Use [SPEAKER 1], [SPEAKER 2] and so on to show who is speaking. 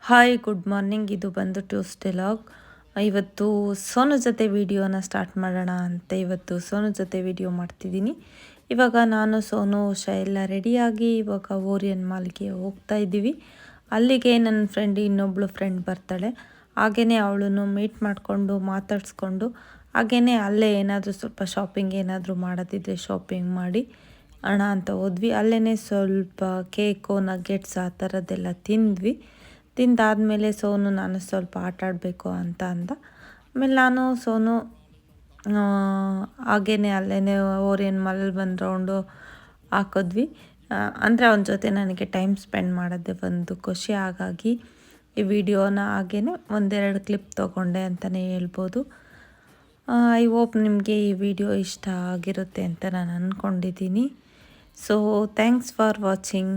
[SPEAKER 1] Hi good morning. ಇದು ಬಂದು Tuesday log. ಇವತ್ತು ಸೋನು ಜೊತೆ ವಿಡಿಯೋನ ಸ್ಟಾರ್ಟ್ ಮಾಡೋಣ ಅಂತ ಇವತ್ತು ಸೋನು ಜೊತೆ ವಿಡಿಯೋ ಮಾಡ್ತಿದ್ದೀನಿ. ಇವಾಗ ನಾನು ಸೋನು ಉಷಾ ಎಲ್ಲ ರೆಡಿಯಾಗಿ ಇವಾಗ ಓರಿಯನ್ ಮಾಲ್ಗೆ ಹೋಗ್ತಾ ಇದ್ದೀವಿ. ಅಲ್ಲಿಗೆ ನನ್ನ ಇನ್ನೊಬ್ಳು ಫ್ರೆಂಡ್ ಬರ್ತಾಳೆ. ಹಾಗೆಯೇ ಅವಳನ್ನು ಮೀಟ್ ಮಾಡಿಕೊಂಡು ಮಾತಾಡಿಸ್ಕೊಂಡು ಹಾಗೆಯೇ ಅಲ್ಲೇ ಏನಾದರೂ ಸ್ವಲ್ಪ ಶಾಪಿಂಗ್ ಏನಾದರೂ ಮಾಡೋದಿದ್ರೆ ಶಾಪಿಂಗ್ ಮಾಡಿ ಅಣ ಅಂತ ಹೋದ್ವಿ. ಅಲ್ಲೇ ಸ್ವಲ್ಪ ಕೇಕು ನಗ್ಗೆಟ್ಸ್ ಆ ಥರದ್ದೆಲ್ಲ ತಿಂದ್ವಿ. ತಿಂದಾದಮೇಲೆ ಸೋನು ನಾನು ಸ್ವಲ್ಪ ಆಟ ಆಡಬೇಕು ಅಂತ ಅಂದ. ಆಮೇಲೆ ನಾನು ಸೋನು ಹಾಗೇ ಅಲ್ಲೇ ಓರಿಯನ್ ಮಾಲಲ್ಲಿ ಬಂದು ರೌಂಡು ಹಾಕಿದ್ವಿ. ಅಂದರೆ ಅವನ ಜೊತೆ ನನಗೆ ಟೈಮ್ ಸ್ಪೆಂಡ್ ಮಾಡೋದೇ ಒಂದು ಖುಷಿ. ಹಾಗಾಗಿ ಈ ವಿಡಿಯೋನ ಹಾಗೇ ಒಂದೆರಡು ಕ್ಲಿಪ್ ತೊಗೊಂಡೆ ಅಂತಲೇ ಹೇಳ್ಬೋದು. ಐ ಹೋಪ್ ನಿಮಗೆ ಈ ವಿಡಿಯೋ ಇಷ್ಟ ಆಗಿರುತ್ತೆ ಅಂತ ನಾನು ಅಂದ್ಕೊಂಡಿದ್ದೀನಿ. So thanks for watching.